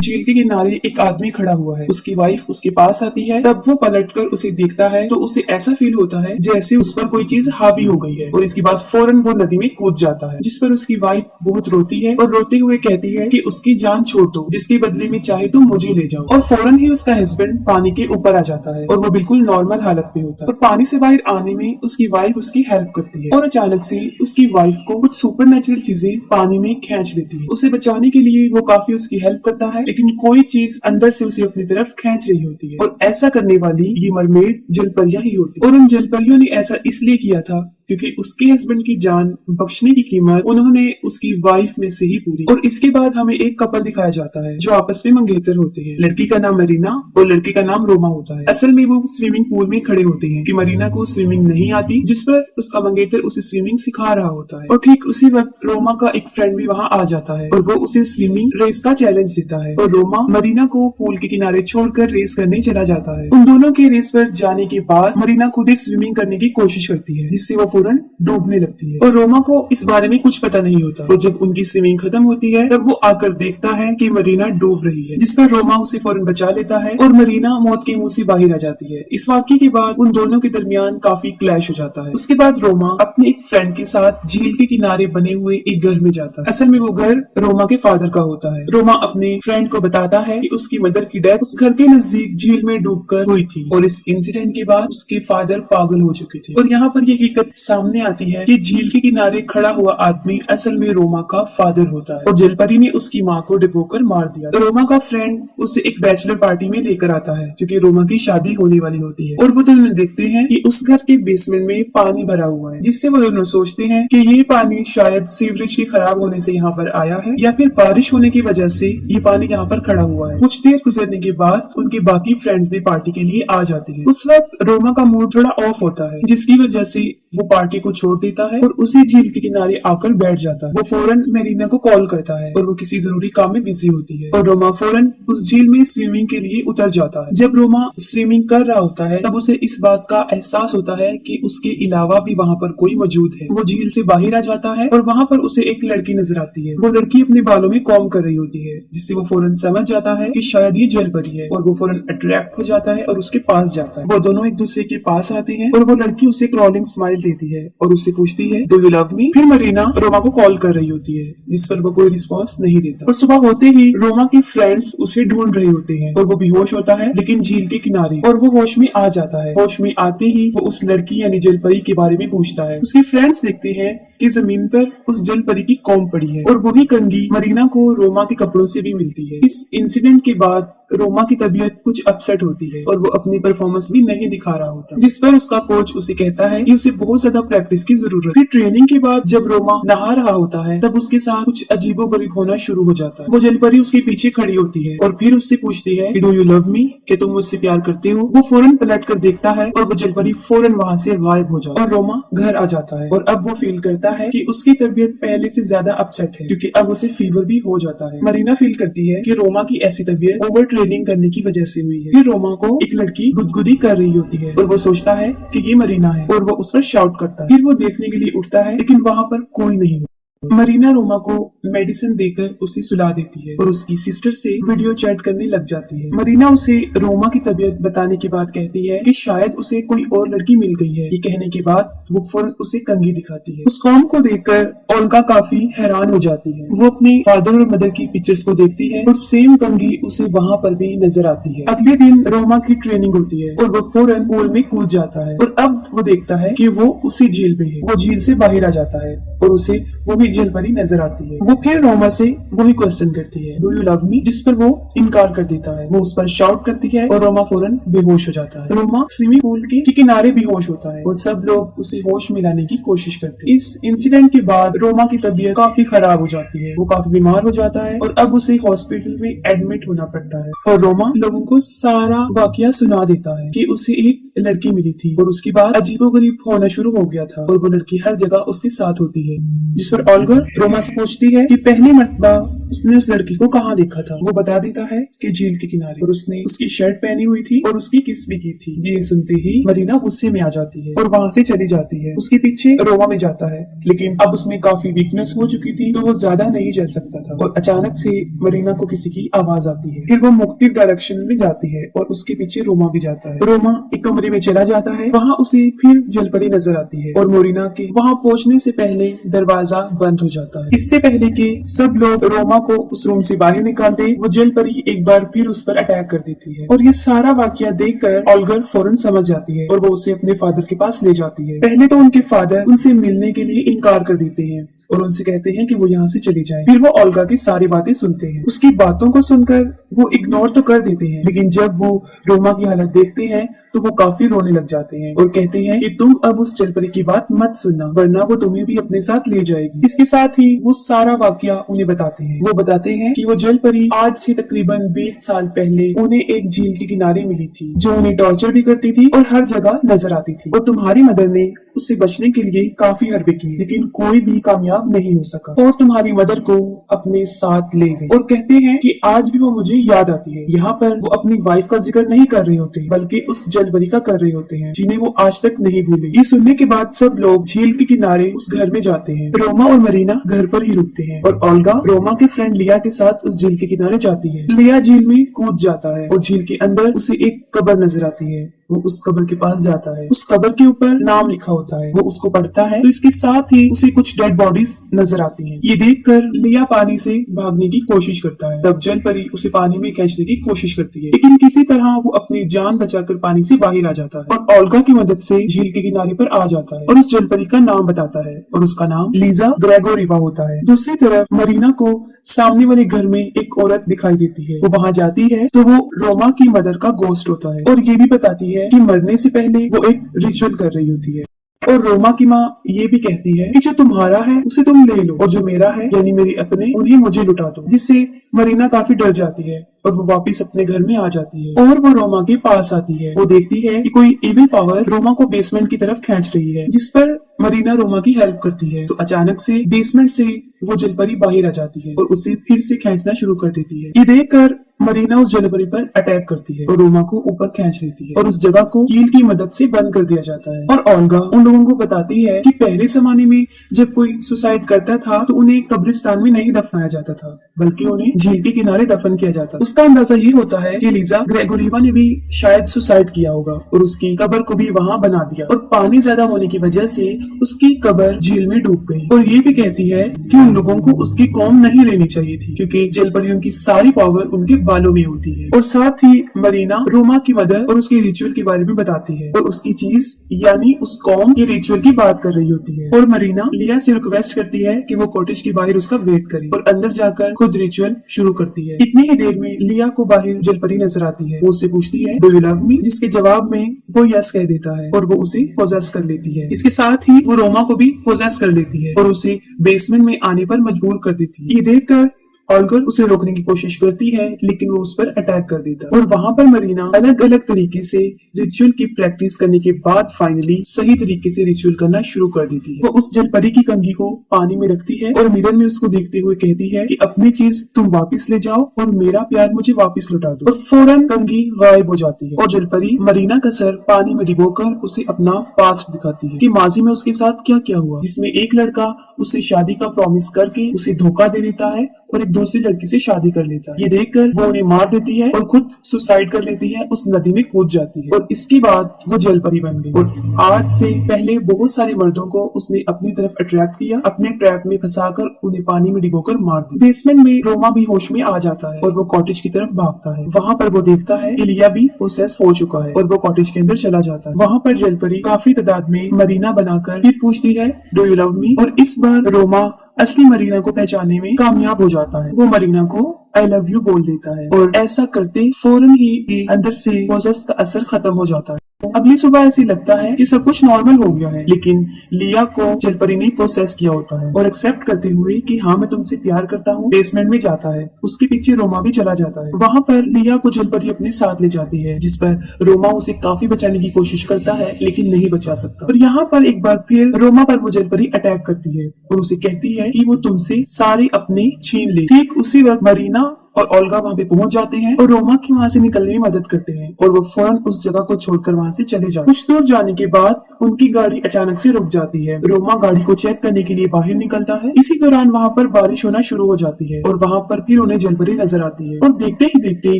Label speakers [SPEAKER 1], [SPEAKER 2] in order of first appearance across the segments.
[SPEAKER 1] झील के किनारे एक आदमी खड़ा हुआ है। उसकी वाइफ उसके पास आती है, तब वो पलटकर उसे देखता है तो उसे ऐसा फील होता है जैसे उस पर कोई चीज हावी हो गई है और इसके बाद फौरन वो नदी में कूद जाता है, जिस पर उसकी वाइफ बहुत रोती है और रोते हुए कहती है कि उसकी जान छोड़ दो, जिसके बदले में चाहे तो मुझे ले जाओ। और फौरन ही उसका हस्बैंड पानी के ऊपर आ जाता है और वो बिल्कुल नॉर्मल हालत में होता है और पानी से बाहर आने में उसकी वाइफ उसकी हेल्प करती है और अचानक से उसकी वाइफ को कुछ सुपरनेचुरल चीजें पानी में खींच लेती है। उसे बचाने के लिए वो काफी उसकी हेल्प करता है, लेकिन कोई चीज अंदर से उसे अपनी तरफ खींच रही होती है और ऐसा करने वाली ये मरमेड जलपरियां ही होती है। और उन जलपरियों ने ऐसा इसलिए किया था क्योंकि उसके हस्बैंड की जान बख्शने की कीमत उन्होंने उसकी वाइफ में से ही पूरी। और इसके बाद हमें एक कपल दिखाया जाता है जो आपस में मंगेतर होते हैं। लड़की का नाम मरीना और लड़के का नाम रोमा होता है। असल में वो स्विमिंग पूल में खड़े होते हैं कि मरीना को स्विमिंग नहीं आती, जिस पर उसका मंगेतर उसे स्विमिंग सिखा रहा होता है। और ठीक उसी वक्त रोमा का एक फ्रेंड भी वहाँ आ जाता है और वो उसे स्विमिंग रेस का चैलेंज देता है और रोमा मरीना को पूल के किनारे छोड़कर रेस करने चला जाता है। उन दोनों के रेस पर जाने के बाद मरीना खुद ही स्विमिंग करने की कोशिश करती है, जिससे वो फौरन डूबने लगती है और रोमा को इस बारे में कुछ पता नहीं होता। और जब उनकी स्विमिंग खत्म होती है तब वो आकर देखता है कि मरीना डूब रही है, जिस पर रोमा उसे फौरन बचा लेता है और मरीना मौत के मुंह से बाहर आ जाती है। इस वाकये के बाद उन दोनों के दरमियान काफी क्लैश हो जाता है। उसके बाद रोमा अपने एक फ्रेंड के साथ झील के किनारे बने हुए एक घर में जाता है। असल में वो घर रोमा के फादर का होता है। रोमा अपने फ्रेंड को बताता है कि उसकी मदर की डेथ उस घर के नजदीक झील में डूबकर हुई थी और इस इंसिडेंट के बाद उसके फादर पागल हो चुके थे। और यहाँ पर ये हकीकत सामने आती है कि झील के किनारे खड़ा हुआ आदमी असल में रोमा का फादर होता है और जलपरी ने उसकी माँ को डुबोकर मार दिया। तो रोमा का फ्रेंड उसे एक बैचलर पार्टी में लेकर आता है क्योंकि रोमा की शादी होने वाली होती है और वो दोनों देखते हैं कि उस घर के बेसमेंट में पानी भरा हुआ है, जिससे वो दोनों सोचते हैं कि ये पानी शायद सीवरेज के खराब होने से यहाँ पर आया है या फिर बारिश होने की वजह से ये पानी यहाँ पर खड़ा हुआ है। कुछ देर गुजरने के बाद उनके बाकी फ्रेंड्स भी पार्टी के लिए आ जाते हैं। उस वक्त रोमा का मूड थोड़ा ऑफ होता है, जिसकी वजह से वो पार्टी को छोड़ देता है और उसी झील के किनारे आकर बैठ जाता है। वो फौरन मरीना को कॉल करता है और वो किसी जरूरी काम में बिजी होती है और रोमा फौरन उस झील में स्विमिंग के लिए उतर जाता है। जब रोमा स्विमिंग कर रहा होता है तब उसे इस बात का एहसास होता है कि उसके अलावा भी वहाँ पर कोई मौजूद है। वो झील से बाहर आ जाता है और वहाँ पर उसे एक लड़की नजर आती है। वो लड़की अपने बालों में कॉम्ब कर रही होती है, जिससे वो फौरन समझ जाता है कि शायद ये जलपरी है और वो फौरन अट्रैक्ट हो जाता है और उसके पास जाता है। वो दोनों एक दूसरे के पास आते हैं और वो लड़की उसे क्रॉलिंग स्माइल देती है और उससे पूछती है डू यू लव मी। फिर मरीना रोमा को कॉल कर रही होती है, जिस पर वो कोई रिस्पॉन्स नहीं देता। और सुबह होते ही रोमा के फ्रेंड्स उसे ढूंढ रहे होते हैं और वो बेहोश होता है लेकिन झील के किनारे, और वो होश में आ जाता है। होश में आते ही वो उस लड़की यानी जलपरी के बारे में पूछता है। उसके फ्रेंड्स देखते हैं कि जमीन पर उस जलपरी की कॉम्ब पड़ी है और वही कंघी मरीना को रोमा के कपड़ों से भी मिलती है। इस इंसिडेंट के बाद रोमा की तबीयत कुछ अपसेट होती है और वो अपनी परफॉर्मेंस भी नहीं दिखा रहा होता, जिस पर उसका कोच उसे कहता है कि उसे बहुत ज्यादा प्रैक्टिस की जरूरत है। ट्रेनिंग के बाद जब रोमा नहा रहा होता है तब उसके साथ कुछ अजीबोगरीब होना शुरू हो जाता है। वो जलपरी उसके पीछे खड़ी होती है और फिर उससे पूछती है डू यू लव मी, कि तुम मुझसे प्यार करते हो। वो फौरन पलट कर देखता है और वो जलपरी फौरन वहाँ से गायब हो जाता है और रोमा घर आ जाता है। और अब वो फील करता है कि उसकी तबीयत पहले से ज्यादा अपसेट है क्योंकि अब उसे फीवर भी हो जाता है। मरीना फील करती है कि रोमा की ऐसी तबीयत ओवर ट्रेनिंग करने की वजह से हुई है। फिर रोमा को एक लड़की गुदगुदी कर रही होती है और वो सोचता है कि ये मरीना है और वो उस पर शाउट करता है। फिर वो देखने के लिए उठता है लेकिन वहाँ पर कोई नहीं होता। मरीना रोमा को मेडिसिन देकर उसे सुला देती है और उसकी सिस्टर से वीडियो चैट करने लग जाती है। मरीना उसे रोमा की तबीयत बताने के बाद कहती है कि शायद उसे कोई और लड़की मिल गई है। ये कहने के बाद वो फौरन उसे कंघी दिखाती है। उस कॉम्ब को देखकर ओल्गा काफी हैरान हो जाती है। वो अपने फादर और मदर की पिक्चर्स को देखती है और सेम कंघी उसे वहाँ पर भी नजर आती है। अगले दिन रोमा की ट्रेनिंग होती है और वो फौरन पूल में कूद जाता है और अब वो देखता है कि वो उसी झील में है। वो झील से बाहर आ जाता है और उसे वही जलपरी नजर आती है। वो फिर रोमा से वही क्वेश्चन करती है डू यू लव मी, जिस पर वो इनकार कर देता है। वो उस पर शाउट करती है और रोमा फौरन बेहोश हो जाता है। रोमा स्विमिंग पूल के किनारे बेहोश होता है और सब लोग उसे होश में लाने की कोशिश करते हैं। इस इंसिडेंट के बाद रोमा की तबीयत काफी खराब हो जाती है। वो काफी बीमार हो जाता है और अब उसे हॉस्पिटल में एडमिट होना पड़ता है और रोमा लोगों को सारा वाकया सुना देता है कि उसे एक लड़की मिली थी और उसके बाद अजीबोगरीब होना शुरू हो गया था और वो लड़की हर जगह उसके साथ होती है। जिस पर ओल्गा रोमा से पूछती है कि पहली मर्तबा उसने उस लड़की को कहाँ देखा था। वो बता देता है कि झील के किनारे, और उसने उसकी शर्ट पहनी हुई थी और उसकी किस भी की थी। ये सुनते ही मरीना गुस्से में आ जाती है और वहाँ से चली जाती है। उसके पीछे रोमा में जाता है, लेकिन अब उसमें काफी वीकनेस हो चुकी थी, तो वो ज्यादा नहीं चल सकता था। और अचानक से मरीना को किसी की आवाज आती है। फिर वो मुख्तलिफ डायरेक्शन में जाती है और उसके पीछे रोमा भी जाता है। रोमा एक कमरे में चला जाता है, वहाँ उसे फिर जलपरी नजर आती है और मोरिना के वहाँ पहुँचने से पहले दरवाजा बंद हो जाता है। इससे पहले कि सब लोग रोमा को उस रूम से बाहर निकाल दे, वो जलपरी एक बार फिर उस पर अटैक कर देती है। और ये सारा वाकया देखकर ओल्गर फौरन समझ जाती है और वो उसे अपने फादर के पास ले जाती है। पहले तो उनके फादर उनसे मिलने के लिए इनकार कर देते हैं और उनसे कहते हैं कि वो यहाँ से चली जाए। फिर वो ओल्गा की सारी बातें सुनते हैं। उसकी बातों को सुनकर वो इग्नोर तो कर देते हैं, लेकिन जब वो रोमा की हालत देखते हैं तो वो काफी रोने लग जाते हैं और कहते हैं कि तुम अब उस जलपरी की बात मत सुनना, वरना वो तुम्हें भी अपने साथ ले जाएगी। इसके साथ ही वो सारा वाकया उन्हें बताते हैं। वो बताते हैं कि वो जलपरी आज से तकरीबन 20 साल पहले उन्हें एक झील के किनारे मिली थी, जो उन्हें टॉर्चर भी करती थी और हर जगह नजर आती थी। और तुम्हारी मदर ने उससे बचने के लिए काफी हरबे किए, लेकिन कोई भी कामयाब नहीं हो सका और तुम्हारी मदर को अपने साथ ले गई। और कहते हैं कि आज भी वो मुझे याद आती है। यहाँ पर वो अपनी वाइफ का जिक्र नहीं कर रहे होते, बल्कि उस जलपरी का कर रहे होते हैं, जिन्हें वो आज तक नहीं भूले। ये सुनने के बाद सब लोग झील के किनारे उस घर में जाते हैं। रोमा और मरीना घर पर ही रुकते हैं और ओल्गा रोमा के फ्रेंड लिया के साथ उस झील के किनारे जाती है। लिया झील में कूद जाता है और झील के अंदर उसे एक कब्र नजर आती है। वो उस कब्र के पास जाता है। उस कब्र के ऊपर नाम लिखा होता है। वो उसको पढ़ता है तो इसके साथ ही उसे कुछ डेड बॉडीज नजर आती हैं। ये देखकर लिया पानी से भागने की कोशिश करता है। तब जलपरी उसे पानी में खींचने की कोशिश करती है, लेकिन किसी तरह वो अपनी जान बचाकर पानी से बाहर आ जाता है और ओल्गा की मदद से झील के किनारे पर आ जाता है और उस जलपरी का नाम बताता है और उसका नाम लीजा ग्रेगोरिवा होता है। दूसरी तरफ मरीना को सामने वाले घर में एक औरत दिखाई देती है। वो वहाँ जाती है तो वो रोमा की मदर का गोस्ट होता है और ये भी बताती है कि मरने से पहले वो एक रिचुअल कर रही होती है। और रोमा की माँ ये भी कहती है कि जो तुम्हारा है उसे तुम ले लो और जो मेरा है यानी मेरे अपने उन्हें मुझे लुटा दो, जिससे मरीना काफी डर जाती है और वो वापस अपने घर में आ जाती है। और वो रोमा के पास आती है। वो देखती है कि कोई एविल पावर रोमा को बेसमेंट की तरफ खींच रही है, जिस पर मरीना रोमा की हेल्प करती है। तो अचानक से बेसमेंट से वो जलपरी बाहर आ जाती है और उसे फिर से खींचना शुरू कर देती है। ये देखकर मरीना उस जलपरी पर अटैक करती है और रोमा को ऊपर खींच लेती है और उस जगह को कील की मदद से बंद कर दिया जाता है। और ओल्गा उन लोगों को बताती है कि पहले जमाने में जब कोई सुसाइड करता था तो उन्हें कब्रिस्तान में नहीं दफनाया जाता था, बल्कि उन्हें झील के किनारे दफन किया जाता। उसका अंदाजा ये होता है कि लीजा ग्रेगोरिवा ने भी शायद सुसाइड किया होगा और उसकी कब्र को भी वहाँ बना दिया और पानी ज्यादा होने की वजह से उसकी कब्र झील में डूब गई। और ये भी कहती है कि उन लोगों को उसकी कौम नहीं लेनी चाहिए थी, क्योंकि जलपरियों की सारी पावर उनके बालों में होती है। और साथ ही मरीना रोमा की मदर और उसके रिचुअल के बारे में बताती है और उसकी चीज यानी उस कौम के रिचुअल की बात कर रही होती है। और मरीना लिया से रिक्वेस्ट करती है कि वो कॉटेज के बाहर उसका वेट करे और अंदर जाकर खुद रिचुअल शुरू करती है। इतनी ही देर में लिया को बाहर जलपरी नजर आती है। वो उससे पूछती है डू यू लव मी, जिसके जवाब में वो यस कह देता है और वो उसे पोजेस कर लेती है। इसके साथ ही वो रोमा को भी पोजेस कर लेती है और उसे बेसमेंट में आने पर मजबूर कर देती है। ये देखकर ओल्गर उसे रोकने की कोशिश करती है, लेकिन वो उस पर अटैक कर देता है और वहाँ पर मरीना अलग अलग तरीके से रिचुअल की प्रैक्टिस करने के बाद फाइनली सही तरीके से रिचुअल करना शुरू कर देती है। वो उस जलपरी की कंघी को पानी में रखती है और मिरर में उसको देखते हुए कहती है कि अपनी चीज तुम वापस ले जाओ और मेरा प्यार मुझे वापस लौटा दो। और फौरन कंघी गायब हो जाती है और जलपरी मरीना का सर पानी में डुबोकर उसे अपना पास्ट दिखाती है कि माजी में उसके साथ क्या क्या हुआ, जिसमें एक लड़का उससे शादी का प्रॉमिस करके उसे धोखा दे देता है और एक दूसरी लड़की से शादी कर लेता है। ये देखकर वो उन्हें मार देती है और खुद सुसाइड कर लेती है, उस नदी में कूद जाती है और इसके बाद वो जलपरी बन गई। और आज से पहले बहुत सारे मर्दों को उसने अपनी तरफ अट्रैक्ट किया, अपने ट्रैप में फंसाकर उन्हें पानी में डुबोकर मार दिया। बेसमेंट में रोमा भी होश में आ जाता है और वो कॉटेज की तरफ भागता है। वहाँ पर वो देखता है कि लिया भी पोसेस हो चुका है और वो कॉटेज के अंदर चला जाता है। वहाँ पर जलपरी काफी तादाद में मरीना बनाकर फिर पूछती है डू यू लव मी, और इस बार रोमा असली मरीना को पहचानने में कामयाब हो जाता है। वो मरीना को आई लव यू बोल देता है और ऐसा करते फौरन ही अंदर से पोजेस का असर खत्म हो जाता है। अगली सुबह ऐसी लगता है कि सब कुछ नॉर्मल हो गया है, लेकिन लिया को जलपरी ने प्रोसेस किया होता है और एक्सेप्ट करते हुए कि हाँ मैं तुमसे प्यार करता हूँ बेसमेंट में जाता है। उसके पीछे रोमा भी चला जाता है। वहाँ पर लिया को जलपरी अपने साथ ले जाती है, जिस पर रोमा उसे काफी बचाने की कोशिश करता है लेकिन नहीं बचा सकता। और यहाँ पर एक बार फिर रोमा पर वो जलपरी अटैक करती है और उसे कहती है कि वो तुमसे सारे अपने छीन ले। ठीक उसी वक्त मरीना और ओल्गा वहाँ पे पहुंच जाते हैं और रोमा की वहाँ से निकलने में मदद करते हैं और वो फौरन उस जगह को छोड़कर वहाँ से चले जाते हैं। कुछ दूर जाने के बाद उनकी गाड़ी अचानक से रुक जाती है। रोमा गाड़ी को चेक करने के लिए बाहर निकलता है। इसी दौरान वहाँ पर बारिश होना शुरू हो जाती है और वहाँ पर फिर उन्हें जलपरी नजर आती है और देखते ही देखते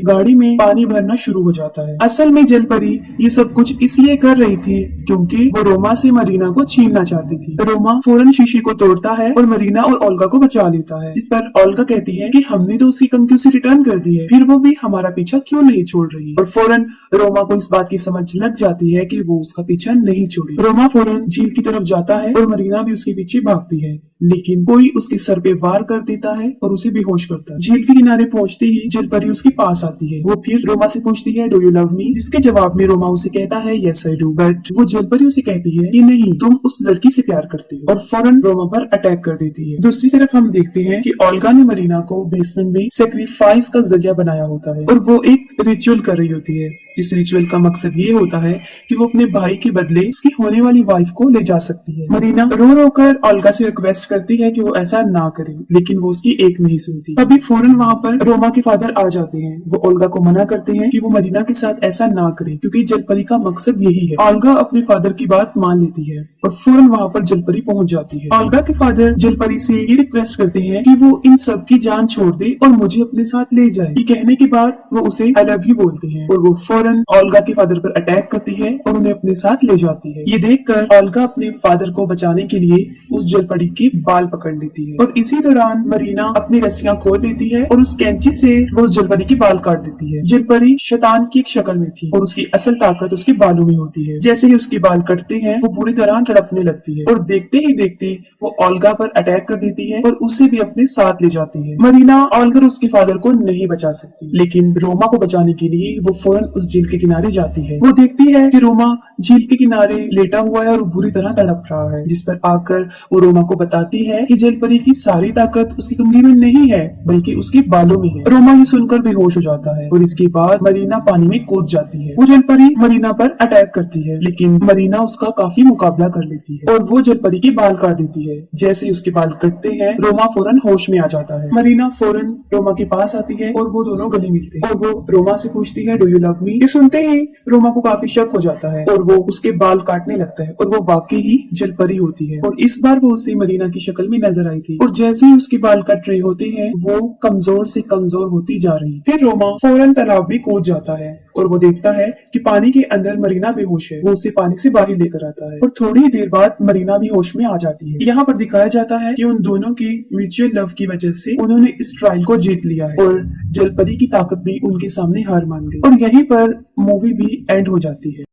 [SPEAKER 1] गाड़ी में पानी भरना शुरू हो जाता है। असल में जलपरी ये सब कुछ इसलिए कर रही थी क्योंकि वो रोमा से मरीना को छीनना चाहती थी। रोमा फौरन शीशे को तोड़ता है और मरीना और ओल्गा को बचा लेता है, जिस पर ओल्गा कहती है कि हमने तो उसकी कंक्यू से रिटर्न कर दी है, फिर वो भी हमारा पीछा क्यों नहीं छोड़ रही। और फौरन रोमा को इस बात की समझ लग जाती है कि वो उसका पीछा नहीं छोड़ी। रोमा फौरन झील की तरफ जाता है और मरीना भी उसके पीछे भागती है, लेकिन कोई उसके सर पे वार कर देता है और उसे बेहोश करता है। झील के किनारे पहुंचते ही जलपरी उसके पास आती है। वो फिर रोमा से पूछती है डू यू लव मी, जिसके जवाब में रोमा उसे कहता है यस आई डू, बट वो जलपरी उसे कहती है कि नहीं तुम उस लड़की से प्यार करती हो और फौरन रोमा पर अटैक कर देती है। दूसरी तरफ हम देखते हैं कि ओल्गा ने मरीना को बेसमेंट में सेक्रीफाइस का जरिया बनाया होता है और वो एक रिचुअल कर रही होती है। इस रिचुअल का मकसद ये होता है कि वो अपने भाई के बदले उसकी होने वाली वाइफ को ले जा सकती है। मरीना रो रो कर ओल्गा से रिक्वेस्ट करती है कि वो ऐसा ना करे, लेकिन वो उसकी एक नहीं सुनती। तभी फौरन वहाँ पर रोमा के फादर आ जाते हैं। वो ओल्गा को मना करते हैं कि वो मरीना के साथ ऐसा ना करे, क्योंकि जलपरी का मकसद यही है। ओल्गा अपने फादर की बात मान लेती है और फौरन वहाँ पर जलपरी पहुंच जाती है। ओल्गा के फादर जलपरी से ये रिक्वेस्ट करते हैं कि वो इन सब की जान छोड़ दे और मुझे अपने साथ ले जाए। ये कहने के बाद वो उसे आई लव यू बोलते हैं और वो ओल्गा के फादर पर अटैक करती है और उन्हें अपने साथ ले जाती है। ये देखकर ओल्गा अपने फादर को बचाने के लिए उस जलपरी के बाल पकड़ लेती है और इसी दौरान मरीना अपनी रस्सियां खोल लेती है और उस कैंची से वो उस जलपरी के बाल काट देती है। जलपरी शैतान की एक शक्ल में थी और उसकी असल ताकत उसके बालों में होती है। जैसे ही उसके बाल कटते हैं वो पूरी तरह तड़पने लगती है और देखते ही देखते वो ओल्गा पर अटैक कर देती है और उसे भी अपने साथ ले जाती है। मरीना ओल्गा और उसके फादर को नहीं बचा सकती, लेकिन रोमा को बचाने के लिए वो फौरन उस झील के किनारे जाती है। वो देखती है कि रोमा झील के किनारे लेटा हुआ है और बुरी तरह तड़प रहा है, जिस पर आकर वो रोमा को बताती है कि जलपरी की सारी ताकत उसकी कंघी में नहीं है बल्कि उसके बालों में है। रोमा ये सुनकर बेहोश हो जाता है और इसके बाद मरीना पानी में कूद जाती है। वो जलपरी मरीना पर अटैक करती है, लेकिन मरीना उसका काफी मुकाबला कर लेती है और वो जलपरी के बाल काट देती है। जैसे उसके बाल कटते हैं रोमा फौरन होश में आ जाता है। मरीना फौरन रोमा के पास आती है और वो दोनों गले मिलते हैं और वो रोमा से पूछती है डू यू लव मी। ये सुनते ही रोमा को काफी शक हो जाता है और वो उसके बाल काटने लगता है और वो वाकई ही जलपरी होती है और इस बार वो उसे मरीना की शक्ल में नजर आई थी और जैसे ही उसके बाल कट रहे होते हैं वो कमजोर से कमजोर होती जा रही। फिर रोमा फौरन तालाब में कूद जाता है और वो देखता है कि पानी के अंदर मरीना बेहोश है। वो उसे पानी से बाहर लेकर आता है और थोड़ी ही देर बाद मरीना भी होश में आ जाती है। यहाँ पर दिखाया जाता है कि उन दोनों की म्यूचुअल लव की वजह से उन्होंने इस ट्रायल को जीत लिया है और जलपरी की ताकत भी उनके सामने हार मान गई और यहीं पर मूवी भी एंड हो जाती है।